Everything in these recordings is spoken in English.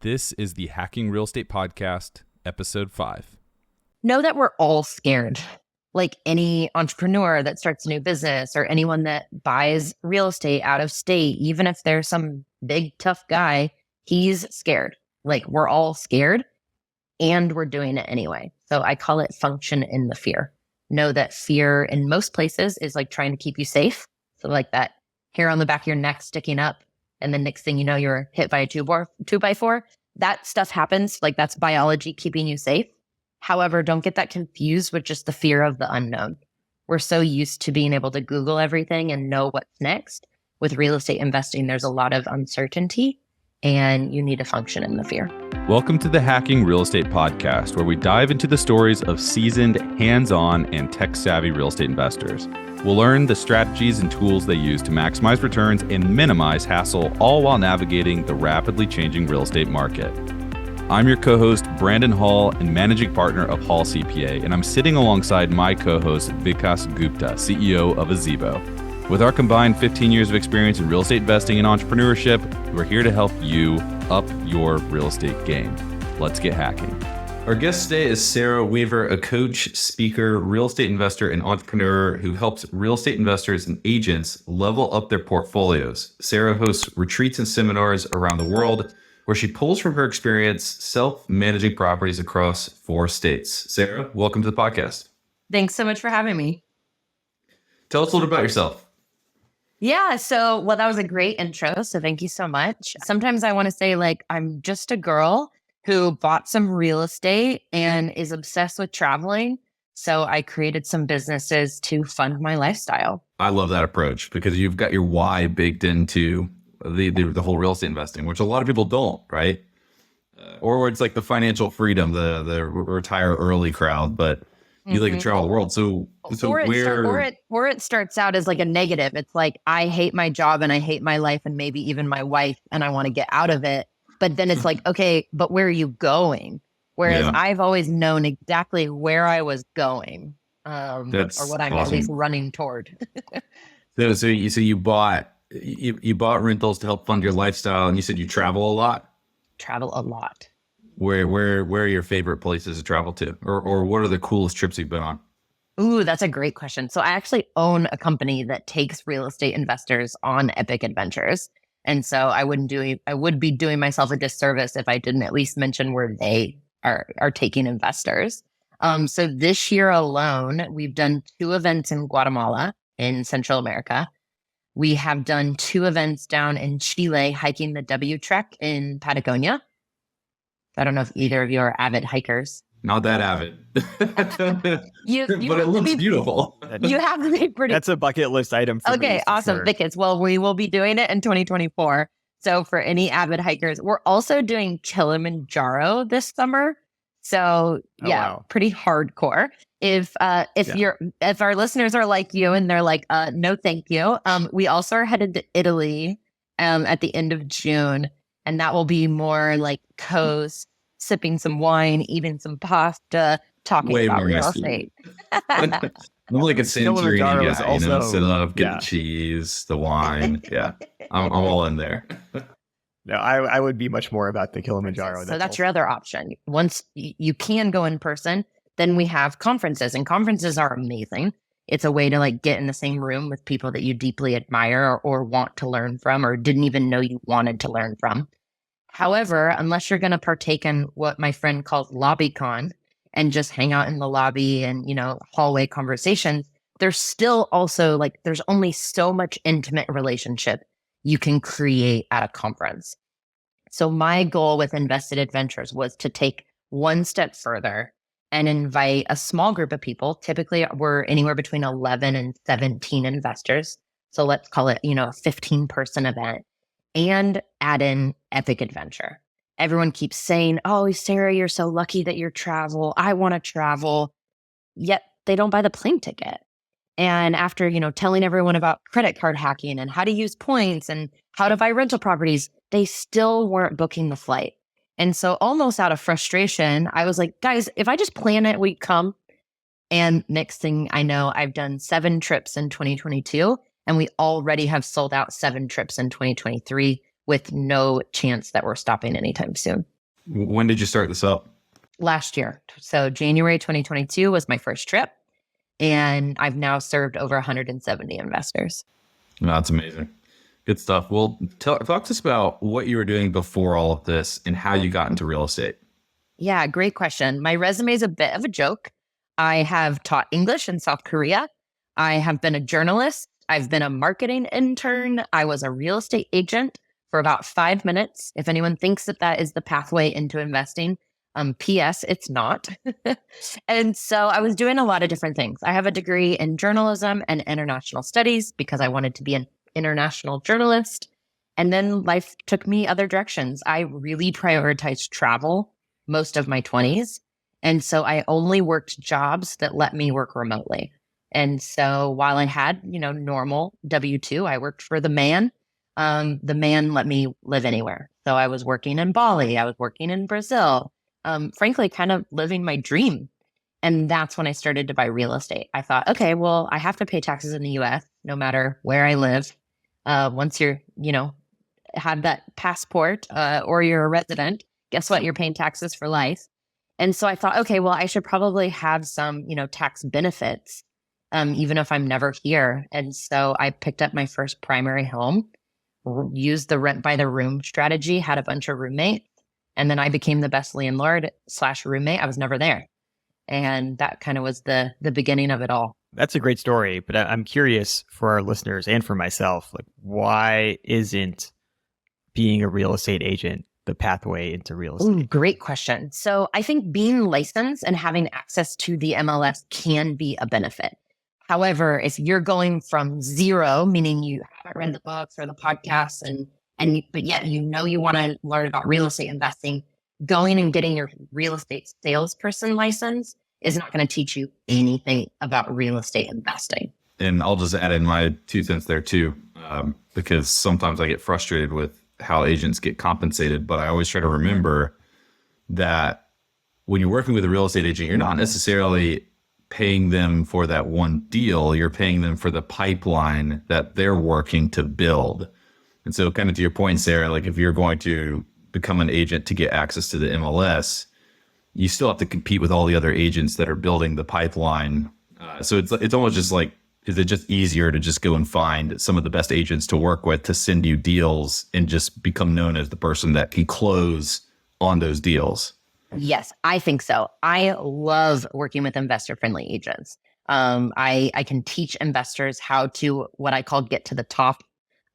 This is the Hacking Real Estate Podcast, Episode 5. Know that we're all scared. Like any entrepreneur that starts a new business or anyone that buys real estate out of state, even if there's some big, tough guy, he's scared. Like we're all scared and we're doing it anyway. So I call it function in the fear. Know that fear in most places is like trying to keep you safe. So like that hair on the back of your neck sticking up. And the next thing you know, you're hit by a 2x4. That stuff happens. Like that's biology keeping you safe. However, don't get that confused with just the fear of the unknown. We're so used to being able to Google everything and know what's next. With real estate investing, there's a lot of uncertainty and you need to function in the fear. Welcome to the Hacking Real Estate Podcast, where we dive into the stories of seasoned, hands-on, and tech-savvy real estate investors. We'll learn the strategies and tools they use to maximize returns and minimize hassle, all while navigating the rapidly changing real estate market. I'm your co-host, Brandon Hall, and managing partner of Hall CPA, and I'm sitting alongside my co-host, Vikas Gupta, CEO of Azebo. With our combined 15 years of experience in real estate investing and entrepreneurship, we're here to help you up your real estate game. Let's get hacking. Our guest today is Sarah Weaver, a coach, speaker, real estate investor, and entrepreneur who helps real estate investors and agents level up their portfolios. Sarah hosts retreats and seminars around the world where she pulls from her experience self-managing properties across 4 states. Sarah, welcome to the podcast. Thanks so much for having me. Tell us a little about yourself. Yeah. So, that was a great intro. So thank you so much. Sometimes I want to say like, I'm just a girl who bought some real estate and is obsessed with traveling. So I created some businesses to fund my lifestyle. I love that approach because you've got your why baked into the whole real estate investing, which a lot of people don't, right? Or it's like the financial freedom, the retire early crowd, but you like to travel the world. So or it starts out as like a negative. It's like, I hate my job and I hate my life and maybe even my wife and I want to get out of it. But then it's like, okay, but where are you going? Whereas I've always known exactly where I was going, or what I'm at least running toward. So you bought rentals to help fund your lifestyle, and you said you travel a lot. Travel a lot. Where are your favorite places to travel to, or what are the coolest trips you've been on? Ooh, that's a great question. So I actually own a company that takes real estate investors on epic adventures. And so I would be doing myself a disservice if I didn't at least mention where they are taking investors. So this year alone, we've done 2 events in Guatemala in Central America. We have done 2 events down in Chile, hiking the W Trek in Patagonia. I don't know if either of you are avid hikers. Not that avid. But it looks beautiful. You have to be pretty. That's a bucket list item for me. Okay, awesome. Sure. Vickets. Well, we will be doing it in 2024. So for any avid hikers, we're also doing Kilimanjaro this summer. So wow. Pretty hardcore. If our listeners are like you and they're like, no, thank you. We also are headed to Italy at the end of June. And that will be more like coast, sipping some wine, eating some pasta, talking way about more real estate. I'm like a Santorini guy, also, sit up, get the cheese, the wine. Yeah, I'm all in there. No, I would be much more about the Kilimanjaro. So that's your other option. Once you can go in person, then we have conferences, and conferences are amazing. It's a way to like get in the same room with people that you deeply admire or want to learn from, or didn't even know you wanted to learn from. However, unless you're going to partake in what my friend calls LobbyCon and just hang out in the lobby and, hallway conversations, there's still also like, there's only so much intimate relationship you can create at a conference. So my goal with Invested Adventures was to take one step further and invite a small group of people. Typically, we're anywhere between 11 and 17 investors. So let's call it, a 15-person event, and add in epic adventure. Everyone keeps saying, oh, Sarah, you're so lucky that you're travel. I want to travel. Yet they don't buy the plane ticket. And after, telling everyone about credit card hacking and how to use points and how to buy rental properties, they still weren't booking the flight. And so almost out of frustration, I was like, guys, if I just plan it, we come. And next thing I know, I've done 7 trips in 2022, and we already have sold out 7 trips in 2023 with no chance that we're stopping anytime soon. When did you start this up? Last year. So January 2022 was my first trip. And I've now served over 170 investors. No, that's amazing. Good stuff. Well, talk to us about what you were doing before all of this and how you got into real estate. Yeah, great question. My resume is a bit of a joke. I have taught English in South Korea. I have been a journalist. I've been a marketing intern. I was a real estate agent for about 5 minutes. If anyone thinks that that is the pathway into investing, P.S., it's not. And so I was doing a lot of different things. I have a degree in journalism and international studies because I wanted to be an international journalist. And then life took me other directions. I really prioritized travel most of my 20s. And so I only worked jobs that let me work remotely. And so while I had, normal W-2, I worked for the man. The man let me live anywhere. So I was working in Bali. I was working in Brazil. Frankly, kind of living my dream. And that's when I started to buy real estate. I thought, okay, well, I have to pay taxes in the US no matter where I live. Once you're, have that passport or you're a resident, guess what? You're paying taxes for life. And so I thought, okay, well, I should probably have some, tax benefits, even if I'm never here. And so I picked up my first primary home, used the rent by the room strategy, had a bunch of roommates. And then I became the best landlord/roommate. I was never there. And that kind of was the beginning of it all. That's a great story, but I'm curious for our listeners and for myself, like, why isn't being a real estate agent the pathway into real estate? Ooh, great question. So I think being licensed and having access to the MLS can be a benefit. However, if you're going from zero, meaning you haven't read the books or the podcasts but yet you want to learn about real estate investing, going and getting your real estate salesperson license is not going to teach you anything about real estate investing. And I'll just add in my 2 cents there too, because sometimes I get frustrated with how agents get compensated, but I always try to remember that when you're working with a real estate agent, you're not necessarily paying them for that one deal. You're paying them for the pipeline that they're working to build. And so kind of to your point, Sarah, like if you're going to become an agent to get access to the MLS, you still have to compete with all the other agents that are building the pipeline. So it's almost just like, is it just easier to just go and find some of the best agents to work with to send you deals and just become known as the person that can close on those deals? Yes, I think so. I love working with investor-friendly agents. I can teach investors how to, what I call, get to the top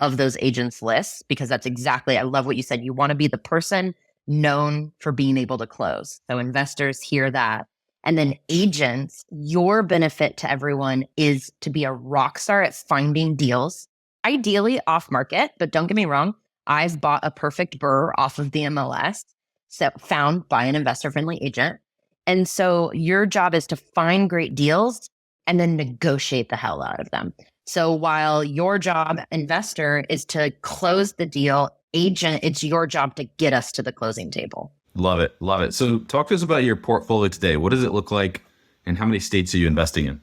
of those agents' lists, because that's exactly, I love what you said. You want to be the person known for being able to close. So investors hear that. And then agents, your benefit to everyone is to be a rock star at finding deals, ideally off market, but don't get me wrong. I've bought a perfect burr off of the MLS, so found by an investor-friendly agent. And so your job is to find great deals and then negotiate the hell out of them. So while your job, investor, is to close the deal, agent, it's your job to get us to the closing table. Love it. Love it. So talk to us about your portfolio today. What does it look like and how many states are you investing in?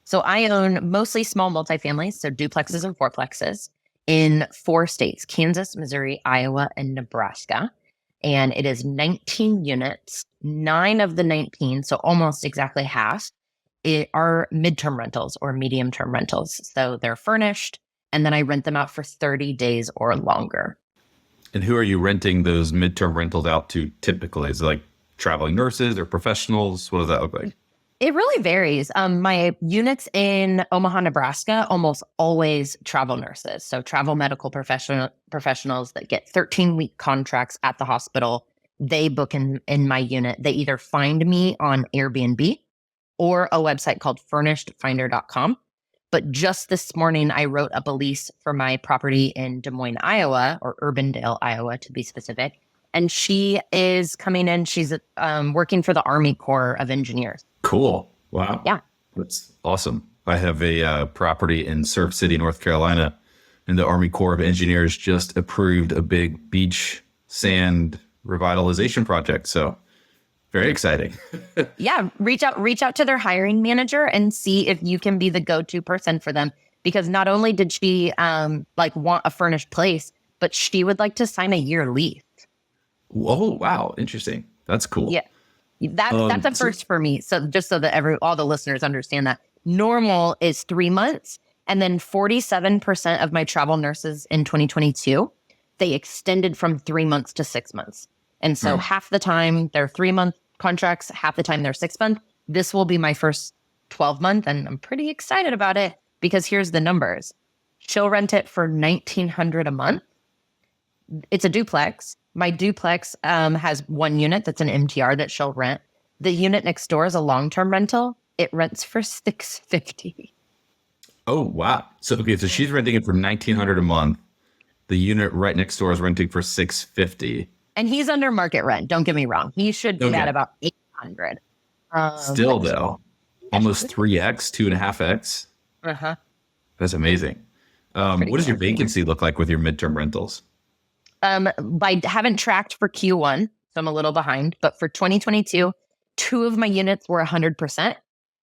So I own mostly small multifamilies, so duplexes and fourplexes in 4 states, Kansas, Missouri, Iowa, and Nebraska. And it is 19 units. 9 of the 19, so almost exactly half, are midterm rentals or medium-term rentals. So they're furnished, and then I rent them out for 30 days or longer. And who are you renting those midterm rentals out to typically? Is it like traveling nurses or professionals? What does that look like? It really varies. My units in Omaha, Nebraska, almost always travel nurses. So travel medical professionals that get 13-week contracts at the hospital. They book in my unit. They either find me on Airbnb or a website called furnishedfinder.com. But just this morning, I wrote up a lease for my property in Des Moines, Iowa, or Urbandale, Iowa, to be specific. And she is coming in. She's working for the Army Corps of Engineers. Cool. Wow. Yeah. That's awesome. I have a property in Surf City, North Carolina, and the Army Corps of Engineers just approved a big beach sand revitalization project. So very exciting. Yeah. Reach out to their hiring manager and see if you can be the go-to person for them. Because not only did she want a furnished place, but she would like to sign a year lease. Oh, wow. Interesting. That's cool. Yeah. That's a first for me. So just so that all the listeners understand that normal is 3 months. And then 47% of my travel nurses in 2022, they extended from 3 months to 6 months. And so half the time they're 3-month contracts, half the time they're 6 months. This will be my first 12-month, and I'm pretty excited about it because here's the numbers. She'll rent it for $1,900 a month. It's a duplex. My duplex has one unit that's an MTR that she'll rent. The unit next door is a long-term rental. It rents for $650. Oh, wow. So she's renting it for $1,900 a month. The unit right next door is renting for $650. And he's under market rent. Don't get me wrong. He should be at about $800. Still, though, almost 3x, 2.5x. Uh-huh. That's amazing. What does your vacancy look like with your midterm rentals? I haven't tracked for Q1, so I'm a little behind. But for 2022, 2 of my units were 100%.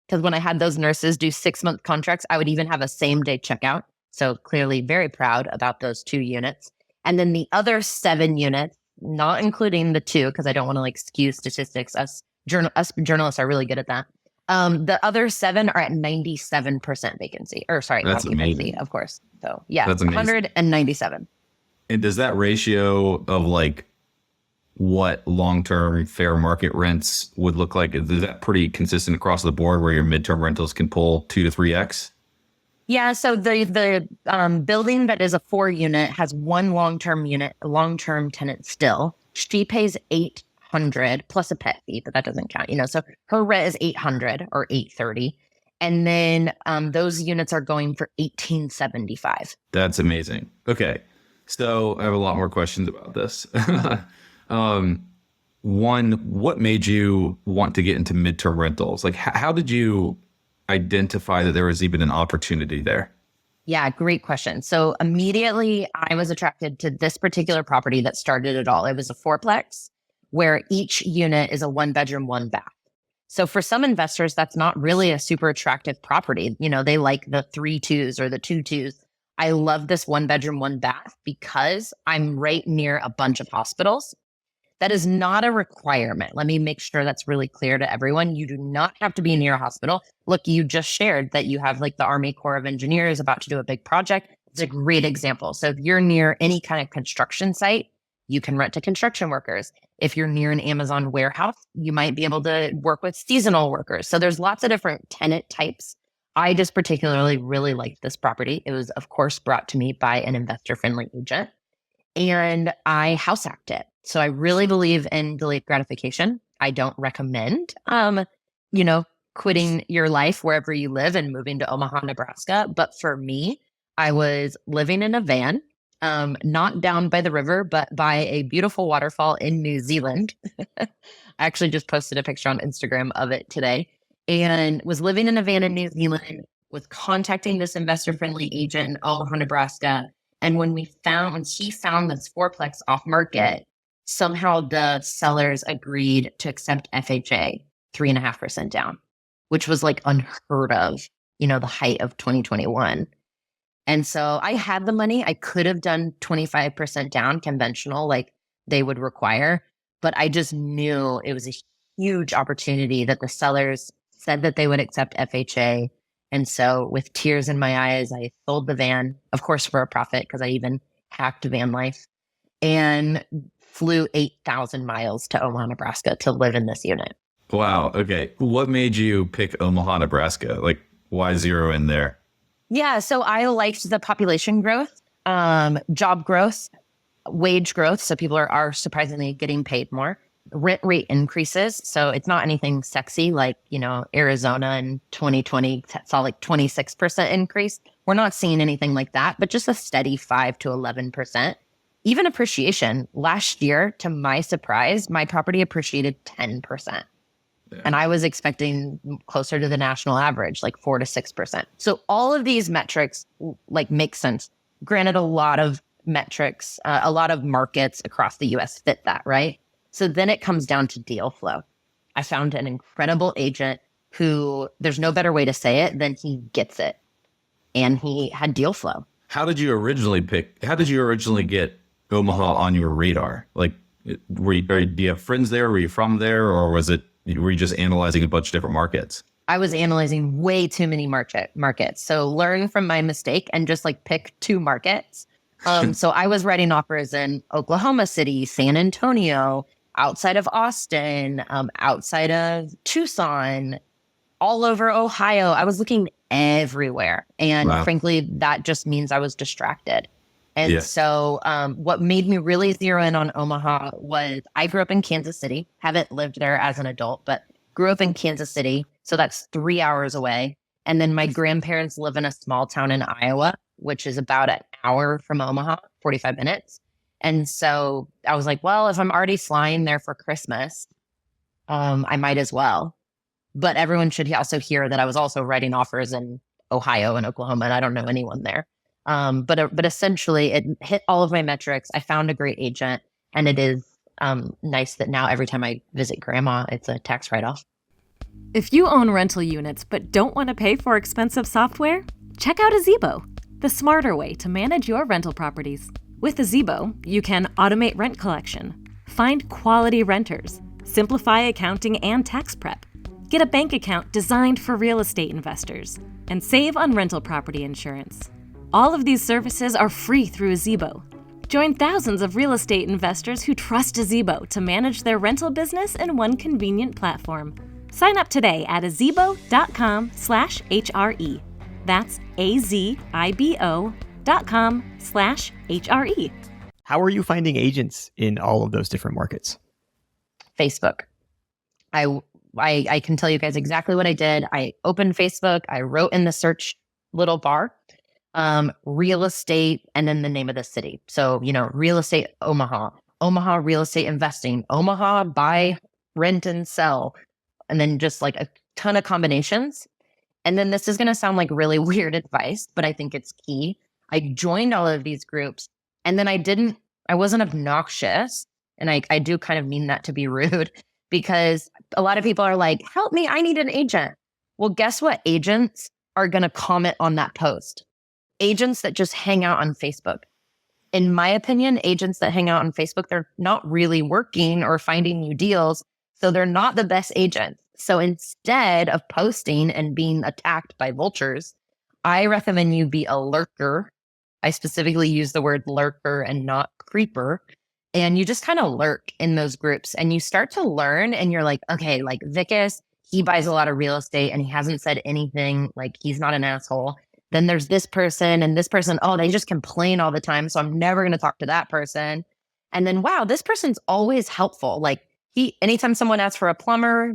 Because when I had those nurses do 6-month contracts, I would even have a same-day checkout. So clearly very proud about those 2 units. And then the other 7 units, not including the 2, because I don't want to skew statistics. Us journalists are really good at that. The other 7 are at 97% vacancy. Or sorry, that's amazing. Of course. So yeah, that's amazing. 197. And does that ratio of what long-term fair market rents would look like, is that pretty consistent across the board where your midterm rentals can pull 2 to 3x? Yeah, so the building that is a 4-unit has one long-term tenant still. She pays $800 plus a pet fee, but that doesn't count, So her rent is $800 or $830, and then those units are going for $1,875. That's amazing. Okay, so I have a lot more questions about this. One, what made you want to get into midterm rentals? How did you identify that there was even an opportunity there? Yeah, great question. So immediately I was attracted to this particular property that started it all. It was a 4-plex where each unit is a 1-bedroom, 1-bath. So for some investors, that's not really a super attractive property. They like the 3-2s or the 2-2s. I love this 1-bedroom, 1-bath because I'm right near a bunch of hospitals. That is not a requirement. Let me make sure that's really clear to everyone. You do not have to be near a hospital. Look, you just shared that you have the Army Corps of Engineers about to do a big project. It's a great example. So if you're near any kind of construction site, you can rent to construction workers. If you're near an Amazon warehouse, you might be able to work with seasonal workers. So there's lots of different tenant types. I just particularly really liked this property. It was, of course, brought to me by an investor-friendly agent. And I house hacked it. So I really believe in delayed gratification. I don't recommend, quitting your life wherever you live and moving to Omaha, Nebraska. But for me, I was living in a van, not down by the river, but by a beautiful waterfall in New Zealand. I actually just posted a picture on Instagram of it today, and was living in a van in New Zealand, was contacting this investor-friendly agent in Omaha, Nebraska. And when he found this 4-plex off market, somehow the sellers agreed to accept FHA 3.5% down, which was unheard of, the height of 2021. And so I had the money. I could have done 25% down conventional like they would require, but I just knew it was a huge opportunity that the sellers said that they would accept FHA. And so with tears in my eyes, I sold the van, of course, for a profit because I even hacked van life, and flew 8,000 miles to Omaha, Nebraska to live in this unit. Wow. Okay. What made you pick Omaha, Nebraska? Why zero in there? Yeah. So I liked the population growth, job growth, wage growth. So people are surprisingly getting paid more. Rent rate increases. So it's not anything sexy like, Arizona in 2020 saw 26% increase. We're not seeing anything like that, but just a steady 5 to 11%. Even appreciation. Last year, to my surprise, my property appreciated 10%. Yeah. And I was expecting closer to the national average, 4 to 6%. So all of these metrics make sense. Granted, a lot of metrics, a lot of markets across the US fit that, right? So then it comes down to deal flow. I found an incredible agent who, there's no better way to say it than he gets it. And he had deal flow. How did you originally get Omaha on your radar? Like, do you have friends there? Were you from there, or were you just analyzing a bunch of different markets? I was analyzing way too many markets. So learn from my mistake and just like pick 2 markets. So I was writing offers in Oklahoma City, San Antonio, outside of Austin, outside of Tucson, all over Ohio. I was looking everywhere. And Wow. frankly, that just means I was distracted. And Yeah. so what made me really zero in on Omaha was I grew up in Kansas City, haven't lived there as an adult, but grew up in Kansas City. So that's 3 hours away. And then my grandparents live in a small town in Iowa, which is about an hour from Omaha, 45 minutes. And so I was like, well, if I'm already flying there for Christmas, I might as well. But everyone should also hear that I was also writing offers in Ohio and Oklahoma, and I don't know anyone there. But essentially, it hit all of my metrics. I found a great agent, and it is nice that now every time I visit grandma, it's a tax write-off. If you own rental units but don't want to pay for expensive software, check out Azebo, the smarter way to manage your rental properties. With Azebo, you can automate rent collection, find quality renters, simplify accounting and tax prep, get a bank account designed for real estate investors, and save on rental property insurance. All of these services are free through Azebo. Join thousands of real estate investors who trust Azebo to manage their rental business in one convenient platform. Sign up today at azebo.com/HRE. That's AZIBO.com/HRE. How are you finding agents in all of those different markets? Facebook. I can tell you guys exactly what I did. I opened Facebook. I wrote in the search little bar, real estate, and then the name of the city. So, real estate Omaha, Omaha real estate investing, Omaha buy, rent, and sell. And then just like a ton of combinations. And then this is going to sound like really weird advice, but I think it's key. I joined all of these groups, and then I wasn't obnoxious. And I do kind of mean that to be rude, because a lot of people are like, help me, I need an agent. Well, guess what? Agents are going to comment on that post. Agents that just hang out on Facebook. In my opinion, agents that hang out on Facebook, they're not really working or finding new deals. So they're not the best agents. So instead of posting and being attacked by vultures, I recommend you be a lurker. I specifically use the word lurker and not creeper. And you just kind of lurk in those groups and you start to learn, and you're like, okay, like Vickis, he buys a lot of real estate and he hasn't said anything, like he's not an asshole. Then there's this person and this person, oh, they just complain all the time. So I'm never going to talk to that person. And then, wow, this person's always helpful. Like anytime someone asks for a plumber,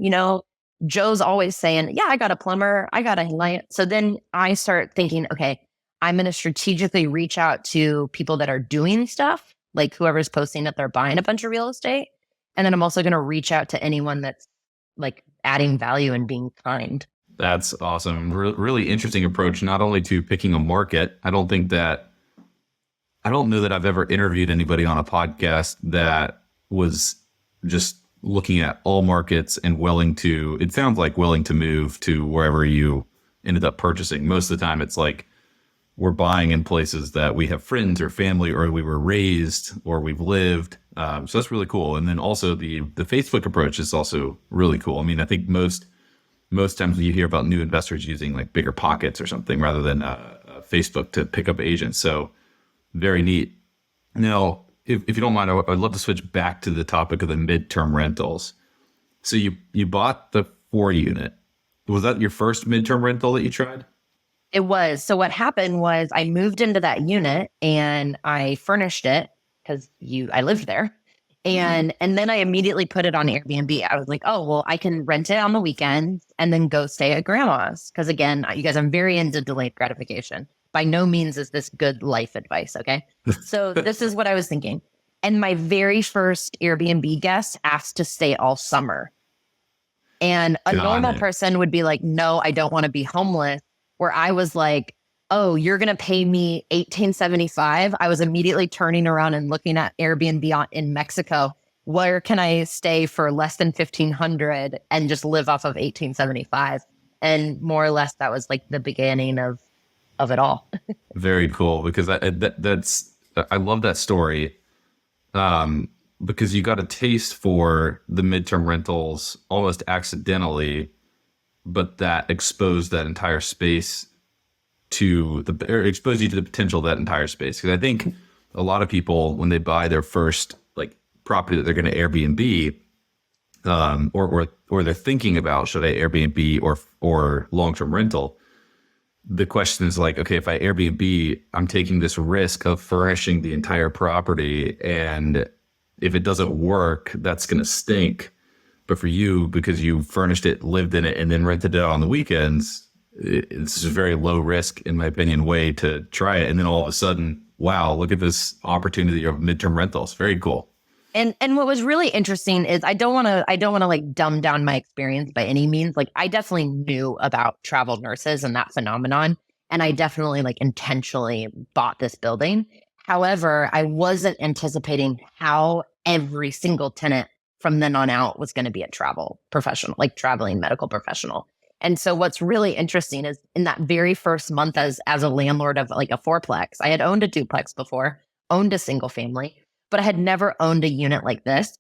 Joe's always saying, yeah, I got a plumber, I got a light. So then I start thinking, okay, I'm going to strategically reach out to people that are doing stuff, like whoever's posting that they're buying a bunch of real estate. And then I'm also going to reach out to anyone that's like adding value and being kind. That's awesome. Really interesting approach, not only to picking a market. I don't know that I've ever interviewed anybody on a podcast that was just looking at all markets and willing to move to wherever you ended up purchasing. Most of the time it's like we're buying in places that we have friends or family, or we were raised, or we've lived. So that's really cool. And then also the Facebook approach is also really cool. I mean, I think most times you hear about new investors using like Bigger Pockets or something rather than Facebook to pick up agents. So very neat. Now, if you don't mind, I'd love to switch back to the topic of the midterm rentals. So you bought the 4-unit. Was that your first midterm rental that you tried? It was. So what happened was I moved into that unit and I furnished it because I lived there. And then I immediately put it on Airbnb. I was like, oh, well, I can rent it on the weekends and then go stay at grandma's. Because again, you guys, I'm very into delayed gratification. By no means is this good life advice, okay? So this is what I was thinking. And my very first Airbnb guest asked to stay all summer. And a normal person would be like, no, I don't want to be homeless. Where I was like, oh, you're going to pay me $1,875. I was immediately turning around and looking at Airbnb in Mexico. Where can I stay for less than $1,500 and just live off of $1,875? And more or less, that was like the beginning of it all. Very cool, because I love that story. because you got a taste for the midterm rentals almost accidentally, but that exposed that entire space or exposed you to the potential of that entire space. Because I think a lot of people, when they buy their first like property that they're going to Airbnb, or they're thinking about, should I Airbnb or long-term rental? The question is like, okay, if I Airbnb, I'm taking this risk of furnishing the entire property, and if it doesn't work, that's going to stink. But for you, because you furnished it, lived in it, and then rented it on the weekends, it's a very low risk, in my opinion, way to try it. And then all of a sudden, wow, look at this opportunity of midterm rentals. Very cool. And what was really interesting is I don't want to like dumb down my experience by any means. Like I definitely knew about travel nurses and that phenomenon. And I definitely like intentionally bought this building. However, I wasn't anticipating how every single tenant from then on out was going to be a travel professional, like traveling medical professional. And so what's really interesting is in that very first month as a landlord of like a fourplex, I had owned a duplex before, owned a single family, but I had never owned a unit like this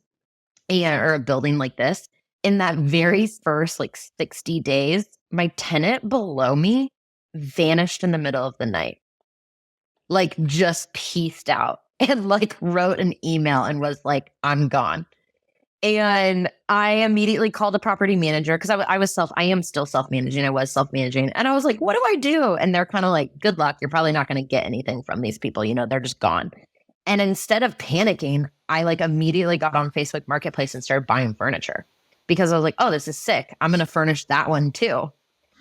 or a building like this. In that very first like 60 days, my tenant below me vanished in the middle of the night, like just pieced out and like wrote an email and was like, I'm gone. And I immediately called the property manager because I am still self-managing. I was self-managing. And I was like, what do I do? And they're kind of like, good luck. You're probably not going to get anything from these people. They're just gone. And instead of panicking, I like immediately got on Facebook Marketplace and started buying furniture because I was like, oh, this is sick. I'm going to furnish that one too.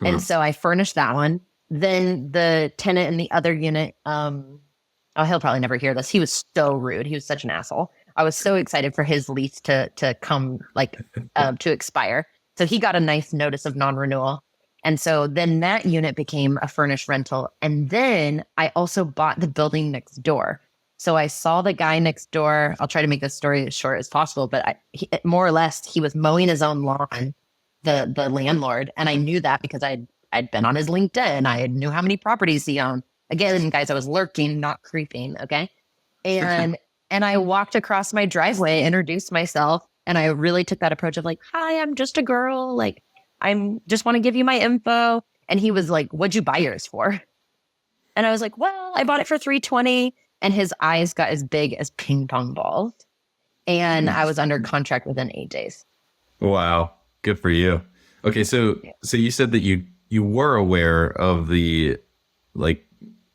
And so I furnished that one. Then the tenant in the other unit, he'll probably never hear this. He was so rude. He was such an asshole. I was so excited for his lease to come to expire. So he got a nice notice of non-renewal. And so then that unit became a furnished rental. And then I also bought the building next door. So I saw the guy next door. I'll try to make this story as short as possible, but more or less, he was mowing his own lawn, the landlord. And I knew that because I'd been on his LinkedIn. I knew how many properties he owned. Again, guys, I was lurking, not creeping. Okay. And I walked across my driveway, introduced myself, and I really took that approach of like, hi, I'm just a girl. Like, I'm just want to give you my info. And he was like, what'd you buy yours for? And I was like, well, I bought it for $320. And his eyes got as big as ping pong balls. And I was under contract within 8 days. Wow. Good for you. Okay. So you said that you were aware of the like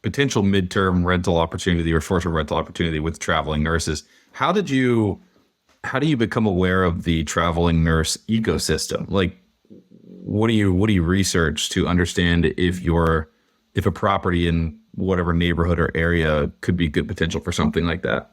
potential midterm rental opportunity or short-term rental opportunity with traveling nurses. How do you become aware of the traveling nurse ecosystem? Like, what do you research to understand if a property in whatever neighborhood or area could be good potential for something like that?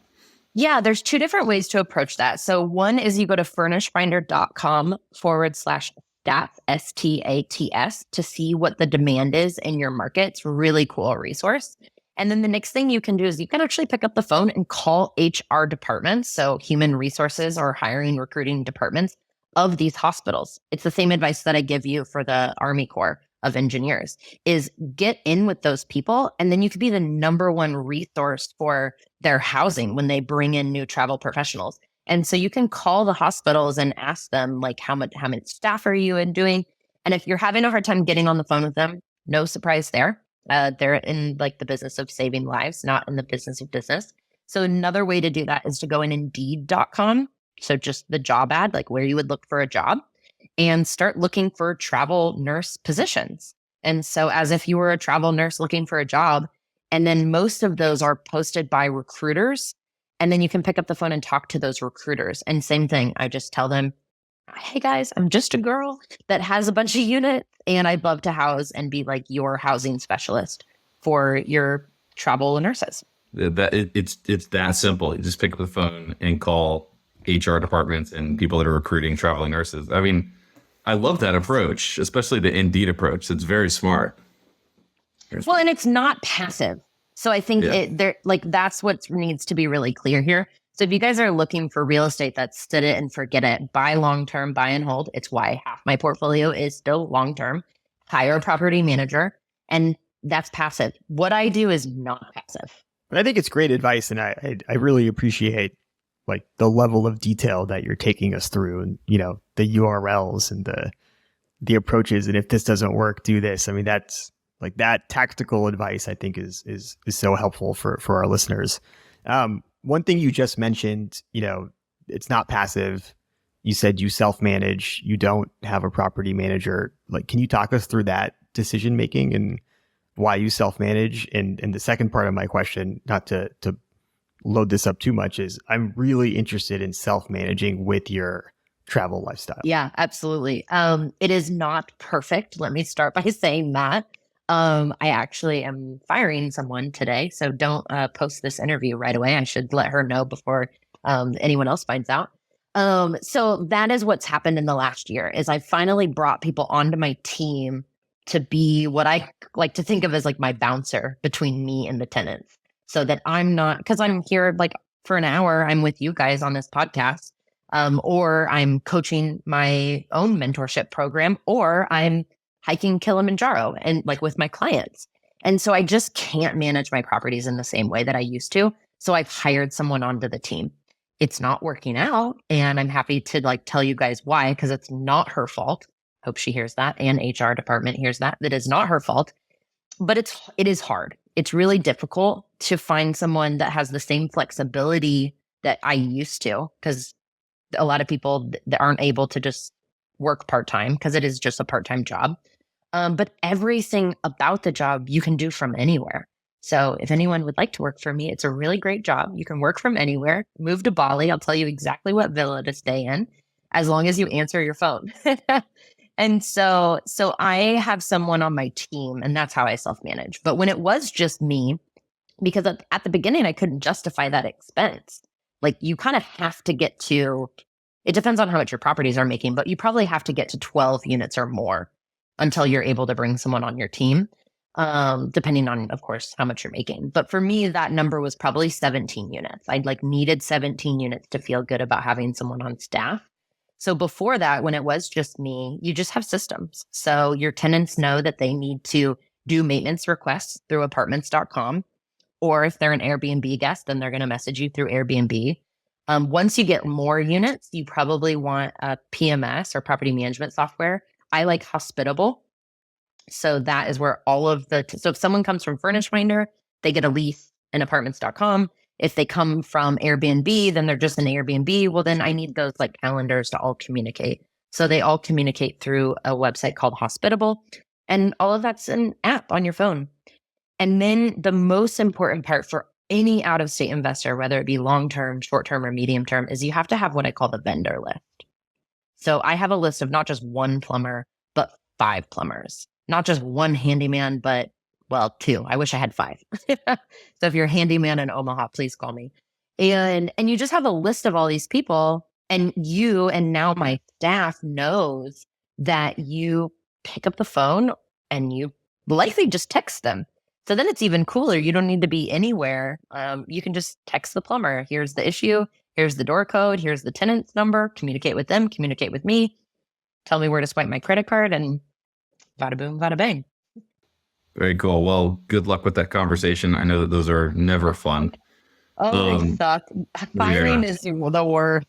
Yeah, there's two different ways to approach that. So one is you go to furnishfinder.com/stats, STATS, to see what the demand is in your market. It's a really cool resource. And then the next thing you can do is you can actually pick up the phone and call HR departments, so human resources or hiring, recruiting departments of these hospitals. It's the same advice that I give you for the Army Corps of Engineers, is get in with those people, and then you could be the number one resource for their housing when they bring in new travel professionals. And so you can call the hospitals and ask them like, how much staff are you doing? And if you're having a hard time getting on the phone with them, no surprise there. They're in like the business of saving lives, not in the business of business. So another way to do that is to go in Indeed.com. So just the job ad, like where you would look for a job, and start looking for travel nurse positions. And so as if you were a travel nurse looking for a job, and then most of those are posted by recruiters. And then you can pick up the phone and talk to those recruiters. And same thing, I just tell them, hey guys, I'm just a girl that has a bunch of units and I'd love to house and be like your housing specialist for your travel nurses. It's that simple. You just pick up the phone and call HR departments and people that are recruiting traveling nurses. I mean, I love that approach, especially the Indeed approach. It's very smart. Well, and it's not passive. So I think that's what needs to be really clear here. So if you guys are looking for real estate that's sit it and forget it, buy long-term, buy and hold. It's why half my portfolio is still long-term. Hire a property manager, and that's passive. What I do is not passive. But I think it's great advice, and I really appreciate like the level of detail that you're taking us through, and the URLs and the approaches, and if this doesn't work, do this. I mean, that's like that tactical advice I think is so helpful for our listeners. One thing you just mentioned, it's not passive. You said you self-manage, you don't have a property manager. Like, can you talk us through that decision making and why you self-manage? And the second part of my question, not to load this up too much, is I'm really interested in self-managing with your travel lifestyle. Yeah, absolutely. It is not perfect. Let me start by saying that. I actually am firing someone today, so don't post this interview right away. I should let her know before anyone else finds out. So that is what's happened in the last year, is I finally brought people onto my team to be what I like to think of as like my bouncer between me and the tenants, so that I'm not, because I'm here like for an hour, I'm with you guys on this podcast, or I'm coaching my own mentorship program, or I'm hiking Kilimanjaro and like with my clients. And so I just can't manage my properties in the same way that I used to. So I've hired someone onto the team. It's not working out, and I'm happy to like tell you guys why, because it's not her fault. Hope she hears that, and HR department hears that is not her fault. But it is hard. It's really difficult to find someone that has the same flexibility that I used to, because a lot of people that aren't able to just work part-time, because it is just a part-time job. But everything about the job you can do from anywhere. So if anyone would like to work for me, it's a really great job. You can work from anywhere. Move to Bali. I'll tell you exactly what villa to stay in, as long as you answer your phone. And so I have someone on my team, and that's how I self-manage. But when it was just me, because at the beginning, I couldn't justify that expense. Like, you kind of have to get to, it depends on how much your properties are making, but you probably have to get to 12 units or more until you're able to bring someone on your team, depending on, of course, how much you're making. But for me, that number was probably 17 units. I'd like needed 17 units to feel good about having someone on staff. So before that, when it was just me, you just have systems. So your tenants know that they need to do maintenance requests through apartments.com. Or if they're an Airbnb guest, then they're going to message you through Airbnb. Once you get more units, you probably want a PMS or property management software. I like Hospitable. So that is where all of so if someone comes from Furnish Finder, they get a lease in apartments.com. If they come from Airbnb, then they're just an Airbnb. Well, then I need those like calendars to all communicate. So they all communicate through a website called Hospitable. And all of that's an app on your phone. And then the most important part for any out-of-state investor, whether it be long-term, short-term, or medium-term, is you have to have what I call the vendor list. So I have a list of not just one plumber, but 5 plumbers. Not just one handyman, but, well, 2. I wish I had 5. So if you're a handyman in Omaha, please call me. And you just have a list of all these people, and you and now my staff knows that you pick up the phone and you likely just text them. So then it's even cooler. You don't need to be anywhere. You can just text the plumber. Here's the issue. Here's the door code. Here's the tenant's number. Communicate with them. Communicate with me. Tell me where to swipe my credit card, and bada boom, bada bang. Very cool. Well, good luck with that conversation. I know that those are never fun. Oh, they suck. Firing is the worst.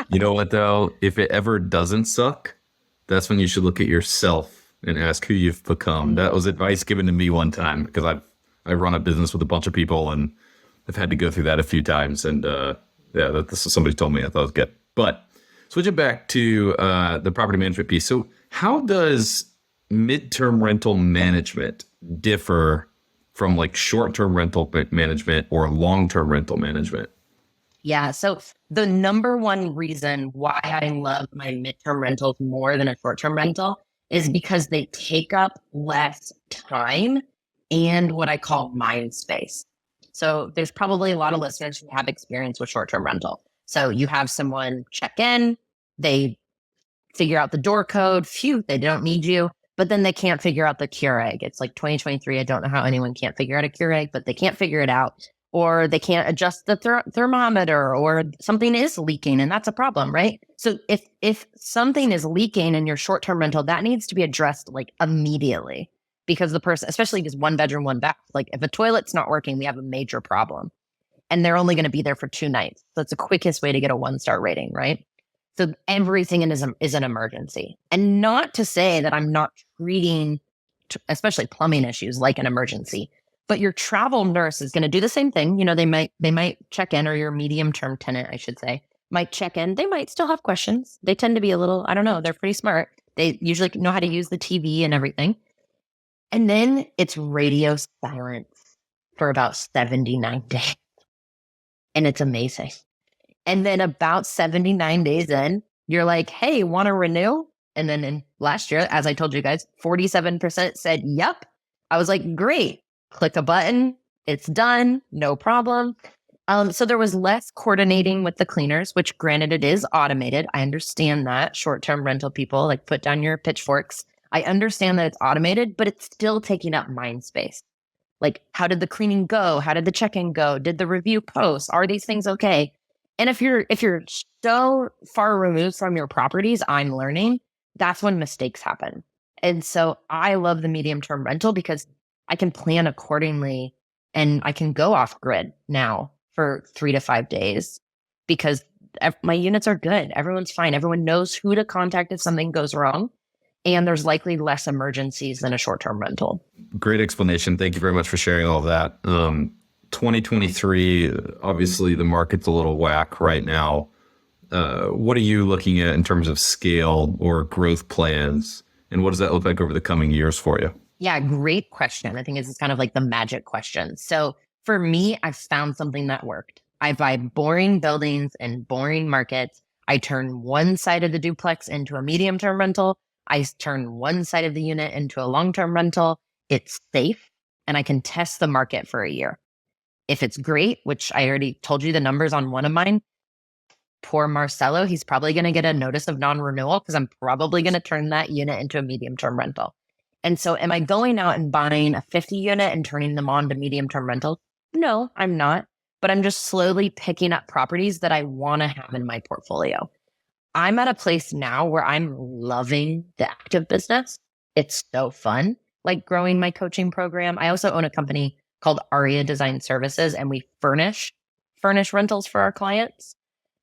You know what, though? If it ever doesn't suck, that's when you should look at yourself and ask who you've become. That was advice given to me one time, because I run a business with a bunch of people, and I've had to go through that a few times. And this is somebody told me. I thought it was good. But switching back to the property management piece. So how does midterm rental management differ from like short-term rental management or long-term rental management? Yeah. So the number one reason why I love my midterm rentals more than a short-term rental is because they take up less time and what I call mind space. So there's probably a lot of listeners who have experience with short-term rental. So you have someone check in, they figure out the door code, phew, they don't need you, but then they can't figure out the Keurig. It's like 2023. I don't know how anyone can't figure out a Keurig, but they can't figure it out. Or they can't adjust the thermometer, or something is leaking, and that's a problem, right? So if something is leaking in your short-term rental, that needs to be addressed like immediately, because the person, especially if it's 1 bedroom, 1 bath, like if a toilet's not working, we have a major problem. and they're only going to be there for 2 nights. So it's the quickest way to get a 1-star rating, right? So everything is an emergency. And not to say that I'm not treating, especially plumbing issues, like an emergency, but your travel nurse is going to do the same thing. You know, they might check in, or your medium-term tenant, I should say, might check in. They might still have questions. They tend to be a little, I don't know, they're pretty smart. They usually know how to use the TV and everything. And then it's radio silence for about 79 days. And it's amazing. And then about 79 days in, you're like, hey, want to renew? And then in last year, as I told you guys, 47% said, yep. I was like, great. Click a button. It's done. No problem. So there was less coordinating with the cleaners, which granted it is automated. I understand that. Short-term rental people, like, put down your pitchforks. I understand that it's automated, but it's still taking up mind space. Like, how did the cleaning go? How did the check-in go? Did the review post? Are these things okay? And if you're so far removed from your properties, I'm learning, that's when mistakes happen. And so I love the medium-term rental because I can plan accordingly, and I can go off grid now for 3 to 5 days because my units are good. Everyone's fine. Everyone knows who to contact if something goes wrong. And there's likely less emergencies than a short-term rental. Great explanation. Thank you very much for sharing all of that. 2023, obviously the market's a little whack right now. What are you looking at in terms of scale or growth plans? And what does that look like over the coming years for you? Yeah, great question. I think it's kind of like the magic question. So for me, I've found something that worked. I buy boring buildings and boring markets. I turn one side of the duplex into a medium-term rental. I turn one side of the unit into a long-term rental. It's safe, and I can test the market for a year. If it's great, which I already told you the numbers on one of mine, poor Marcelo, he's probably going to get a notice of non-renewal because I'm probably going to turn that unit into a medium-term rental. And so am I going out and buying a 50 unit and turning them on to medium-term rentals? No, I'm not. But I'm just slowly picking up properties that I want to have in my portfolio. I'm at a place now where I'm loving the active business. It's so fun, like growing my coaching program. I also own a company called Aria Design Services, and we furnish rentals for our clients.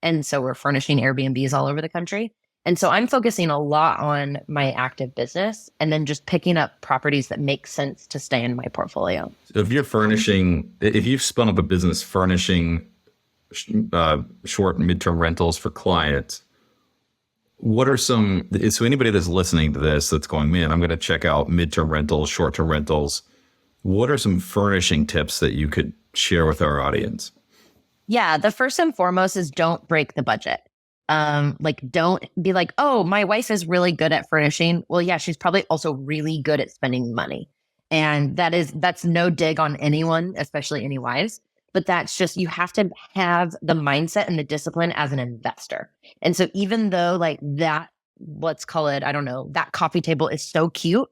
And so we're furnishing Airbnbs all over the country. And so I'm focusing a lot on my active business and then just picking up properties that make sense to stay in my portfolio. So if you've spun up a business furnishing short and midterm rentals for clients, what are so anybody that's listening to this that's going, man, I'm going to check out midterm rentals, short-term rentals. What are some furnishing tips that you could share with our audience? Yeah, the first and foremost is don't break the budget. Don't be like, oh, my wife is really good at furnishing. Well, yeah, she's probably also really good at spending money. And that's no dig on anyone, especially any wives. But that's just, you have to have the mindset and the discipline as an investor. And so even though like that, let's call it, I don't know, that coffee table is so cute,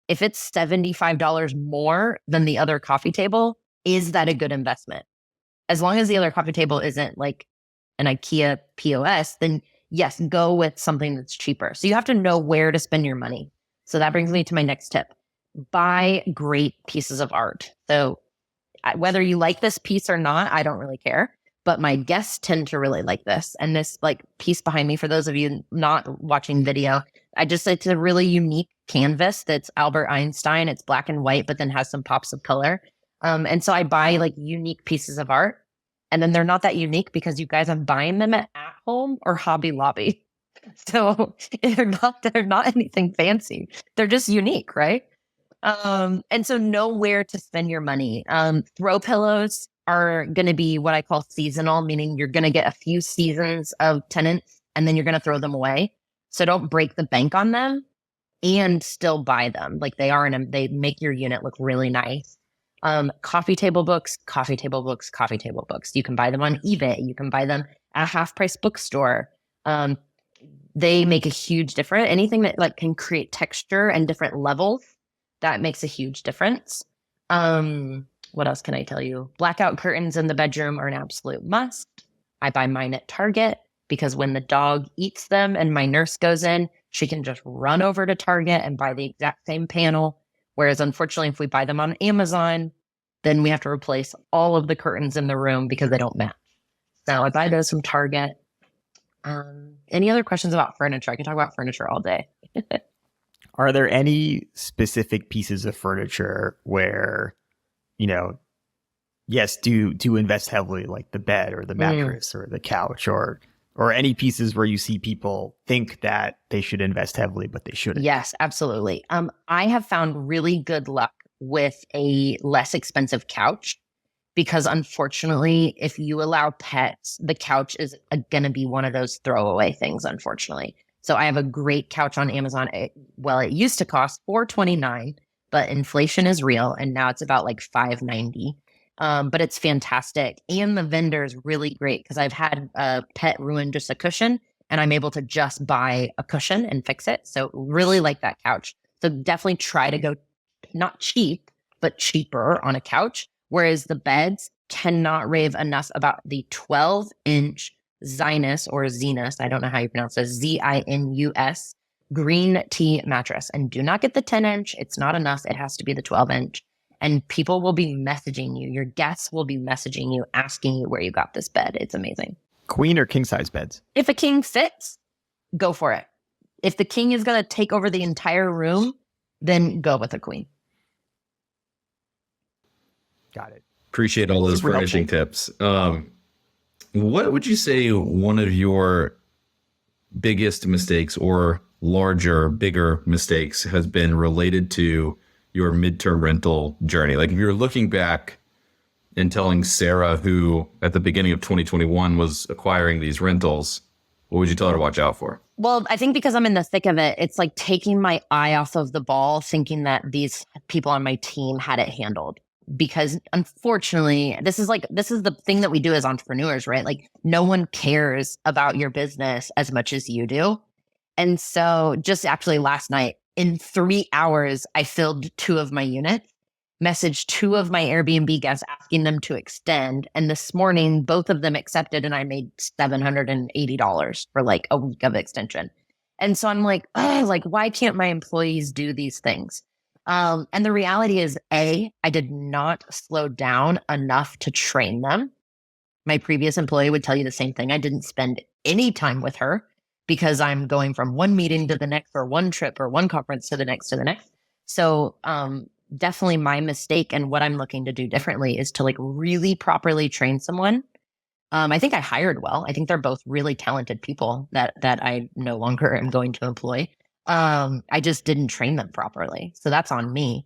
if it's $75 more than the other coffee table, is that a good investment? As long as the other coffee table isn't like an IKEA POS, then yes, go with something that's cheaper. So you have to know where to spend your money. So that brings me to my next tip. Buy great pieces of art. So whether you like this piece or not, I don't really care. But my guests tend to really like this. And this like piece behind me, for those of you not watching video, it's a really unique canvas that's Albert Einstein. It's black and white, but then has some pops of color. And so I buy like unique pieces of art. And then they're not that unique because you guys, I'm buying them at home or Hobby Lobby. So they're not anything fancy. They're just unique, right? And so know where to spend your money. Throw pillows are going to be what I call seasonal, meaning you're going to get a few seasons of tenants and then you're going to throw them away. So don't break the bank on them and still buy them like they are. They make your unit look really nice. Coffee table books. You can buy them on eBay. You can buy them at a half price bookstore. They make a huge difference. Anything that like can create texture and different levels, that makes a huge difference. What else can I tell you? Blackout curtains in the bedroom are an absolute must. I buy mine at Target because when the dog eats them and my nurse goes in, she can just run over to Target and buy the exact same panel. Whereas unfortunately, if we buy them on Amazon, then we have to replace all of the curtains in the room because they don't match. So I buy those from Target. Any other questions about furniture? I can talk about furniture all day. Are there any specific pieces of furniture where, yes, do invest heavily, like the bed or the mattress or the couch, or any pieces where you see people think that they should invest heavily, but they shouldn't? Yes, absolutely. I have found really good luck with a less expensive couch because unfortunately, if you allow pets, the couch is going to be one of those throwaway things, unfortunately. So I have a great couch on Amazon. It used to cost $429, but inflation is real. And now it's about like $590. But it's fantastic. And the vendor is really great because I've had a pet ruin just a cushion and I'm able to just buy a cushion and fix it. So really like that couch. So definitely try to go not cheap, but cheaper on a couch. Whereas the beds cannot rave enough about the 12-inch Zinus or Zenus. I don't know how you pronounce this. Zinus green tea mattress. And do not get the 10-inch. It's not enough. It has to be the 12-inch. And people will be messaging you. Your guests will be messaging you, asking you where you got this bed. It's amazing. Queen or king size beds? If a king fits, go for it. If the king is going to take over the entire room, then go with a queen. Got it. Appreciate all those furnishing tips. What would you say one of your biggest mistakes or bigger mistakes has been related to your midterm rental journey? Like if you're looking back and telling Sarah, who at the beginning of 2021 was acquiring these rentals, what would you tell her to watch out for? Well, I think because I'm in the thick of it, it's like taking my eye off of the ball, thinking that these people on my team had it handled. Because unfortunately, this is the thing that we do as entrepreneurs, right? Like no one cares about your business as much as you do. And so just actually last night, in 3 hours, I filled 2 of my units, messaged 2 of my Airbnb guests asking them to extend. And this morning, both of them accepted and I made $780 for like a week of extension. And so I'm like, why can't my employees do these things? And the reality is, I did not slow down enough to train them. My previous employee would tell you the same thing. I didn't spend any time with her because I'm going from one meeting to the next or one trip or one conference to the next. So definitely my mistake, and what I'm looking to do differently is to like really properly train someone. I think I hired well. I think they're both really talented people that I no longer am going to employ. I just didn't train them properly. So that's on me.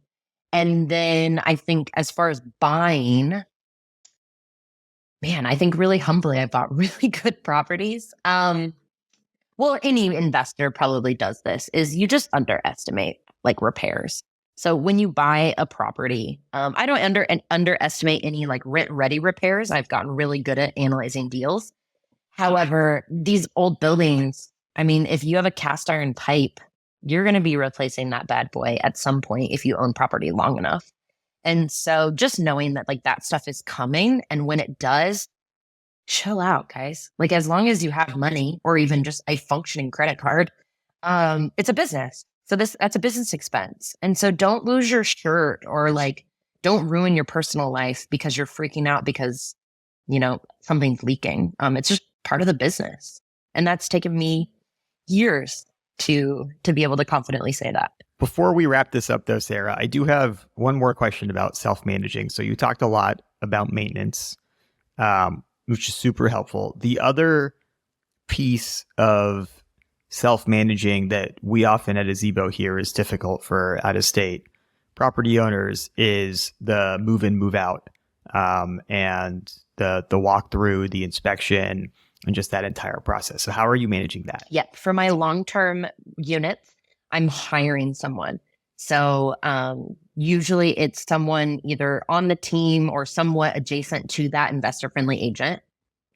And then I think as far as buying, I think really humbly, I bought really good properties. Well, any investor probably does this, is you just underestimate like repairs. So when you buy a property, I don't underestimate any like rent-ready repairs. I've gotten really good at analyzing deals. However, these old buildings, if you have a cast iron pipe, you're going to be replacing that bad boy at some point if you own property long enough. And so just knowing that like that stuff is coming, and when it does, chill out, guys. Like as long as you have money or even just a functioning credit card, it's a business. So that's a business expense. And so don't lose your shirt or like don't ruin your personal life because you're freaking out because, something's leaking. It's just part of the business. And that's taken me years to be able to confidently say that. Before we wrap this up though, Sarah, I do have one more question about self-managing. So you talked a lot about maintenance, which is super helpful. The other piece of self-managing that we often at Azibo hear is difficult for out-of-state property owners is the move in, move out, and the walkthrough, the inspection, and just that entire process. So how are you managing that? Yeah, for my long-term units, I'm hiring someone. So usually it's someone either on the team or somewhat adjacent to that investor-friendly agent.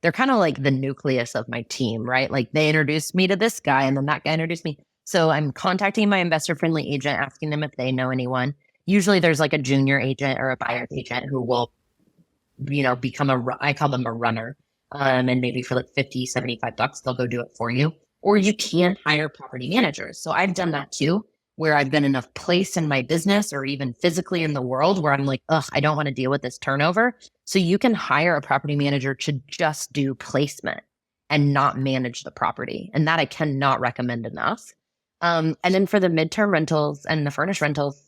They're kind of like the nucleus of my team, right? Like they introduced me to this guy and then that guy introduced me. So I'm contacting my investor-friendly agent, asking them if they know anyone. Usually there's like a junior agent or a buyer's agent who will, become I call them a runner. And maybe for like $50, $75, they'll go do it for you. Or you can hire property managers. So I've done that too. where I've been in a place in my business or even physically in the world where I'm like, ugh, I don't want to deal with this turnover. So you can hire a property manager to just do placement and not manage the property. And that I cannot recommend enough. And then for the midterm rentals and the furnished rentals,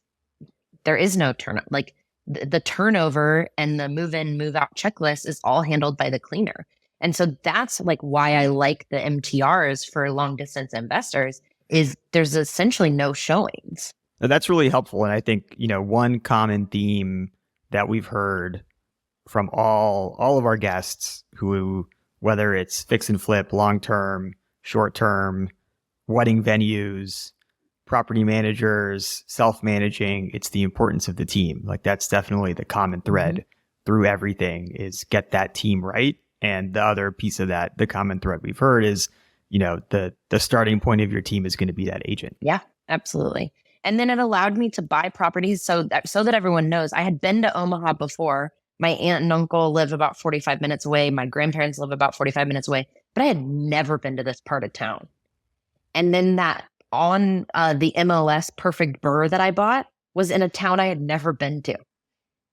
there is no turnover. Like the turnover and the move in, move out checklist is all handled by the cleaner. And so that's like why I like the MTRs for long distance investors is there's essentially no showings. Now, that's really helpful. And I think, one common theme that we've heard from all of our guests who, whether it's fix and flip, long-term, short-term, wedding venues, property managers, self-managing, it's the importance of the team. Like that's definitely the common thread through everything is get that team right. And the other piece of that, the common thread we've heard is, the starting point of your team is going to be that agent. Yeah, absolutely. And then it allowed me to buy properties so that everyone knows. I had been to Omaha before. My aunt and uncle live about 45 minutes away. My grandparents live about 45 minutes away, but I had never been to this part of town. And then that on the MLS Perfect Burr that I bought was in a town I had never been to.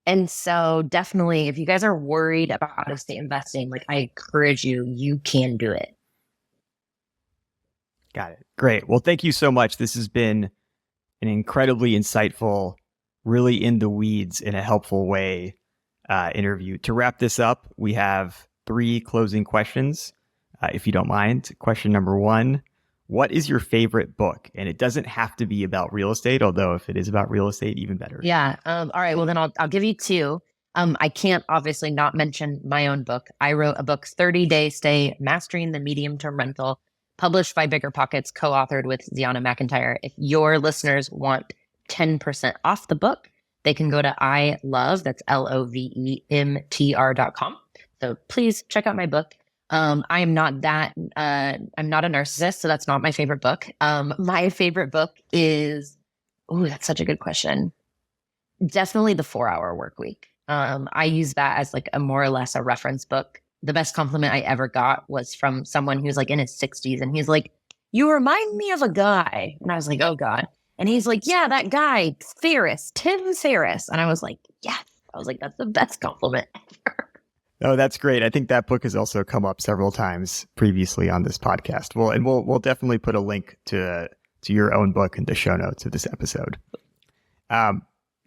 And so definitely, if you guys are worried about out-of-state investing, like I encourage you, you can do it. Got it. Great. Well, thank you so much. This has been an incredibly insightful, really in the weeds in a helpful way interview. To wrap this up, we have 3 closing questions, if you don't mind. Question number 1, what is your favorite book? And it doesn't have to be about real estate, although if it is about real estate, even better. Yeah. All right. Well, then I'll give you 2. I can't obviously not mention my own book. I wrote a book, 30-Day Stay, Mastering the Medium-Term Rental, published by Bigger Pockets, co-authored with Ziana McIntyre. If your listeners want 10% off the book, they can go to that's LOVEMTR.com. So please check out my book. I'm not a narcissist, so that's not my favorite book. My favorite book is, that's such a good question. Definitely The 4-Hour Workweek. I use that as like a more or less a reference book. The best compliment I ever got was from someone who's like in his 60s, and he's like, "You remind me of a guy." And I was like, "Oh God." And he's like, "Yeah, that guy, Tim Ferriss." And I was like, "Yes." I was like, "That's the best compliment ever." Oh, that's great. I think that book has also come up several times previously on this podcast. Well, and we'll definitely put a link to your own book in the show notes of this episode.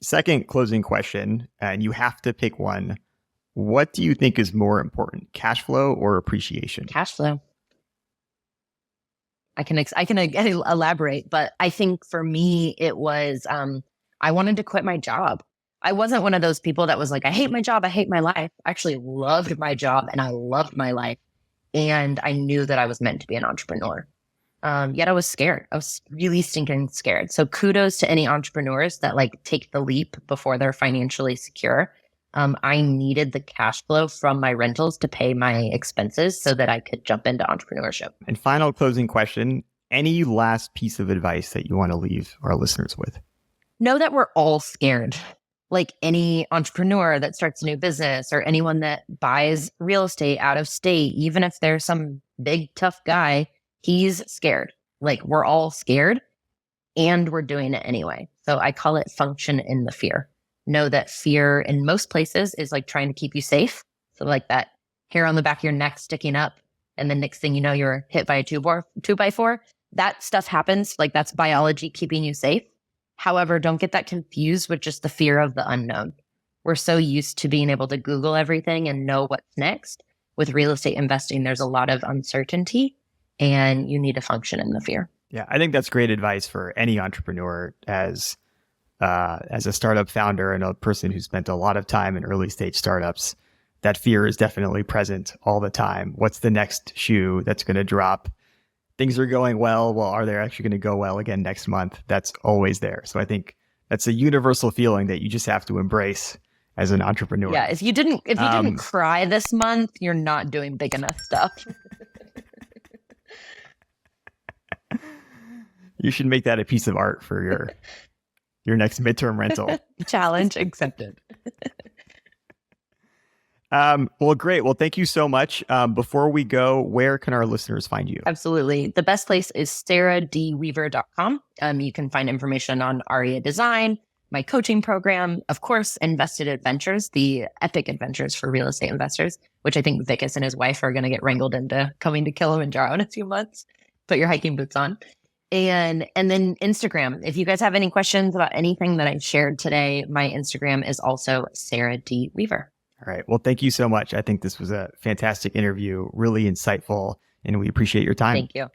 Second closing question, and you have to pick one. What do you think is more important, cash flow or appreciation? Cash flow. I can elaborate, but I think for me, it was, I wanted to quit my job. I wasn't one of those people that was like, I hate my job, I hate my life. I actually loved my job and I loved my life. And I knew that I was meant to be an entrepreneur. Yet I was scared. I was really stinking scared. So kudos to any entrepreneurs that like take the leap before they're financially secure. I needed the cash flow from my rentals to pay my expenses so that I could jump into entrepreneurship. And final closing question, any last piece of advice that you want to leave our listeners with? Know that we're all scared. Like any entrepreneur that starts a new business or anyone that buys real estate out of state, even if there's some big tough guy, he's scared. Like we're all scared and we're doing it anyway. So I call it function in the fear. Know that fear in most places is like trying to keep you safe. So like that hair on the back of your neck sticking up. And the next thing you know, you're hit by a 2x4. That stuff happens. Like that's biology keeping you safe. However, don't get that confused with just the fear of the unknown. We're so used to being able to Google everything and know what's next. With real estate investing, there's a lot of uncertainty and you need to function in the fear. Yeah, I think that's great advice for any entrepreneur as a startup founder and a person who spent a lot of time in early stage startups. That fear is definitely present all the time. What's the next shoe that's going to drop? Things are going well. Well, are they actually going to go well again next month? That's always there. So I think that's a universal feeling that you just have to embrace as an entrepreneur. Yeah, if you didn't cry this month, you're not doing big enough stuff. You should make that a piece of art for your next midterm rental. Challenge accepted. Well, great. Well, thank you so much. Before we go, where can our listeners find you? Absolutely. The best place is sarahdweaver.com. You can find information on ARIA design, my coaching program, of course, Invested Adventures, the epic adventures for real estate investors, which I think Vikas and his wife are going to get wrangled into coming to Kilimanjaro in a few months. Put your hiking boots on. And then Instagram. If you guys have any questions about anything that I shared today, my Instagram is also Sarah D. Weaver. All right. Well, thank you so much. I think this was a fantastic interview, really insightful, and we appreciate your time. Thank you.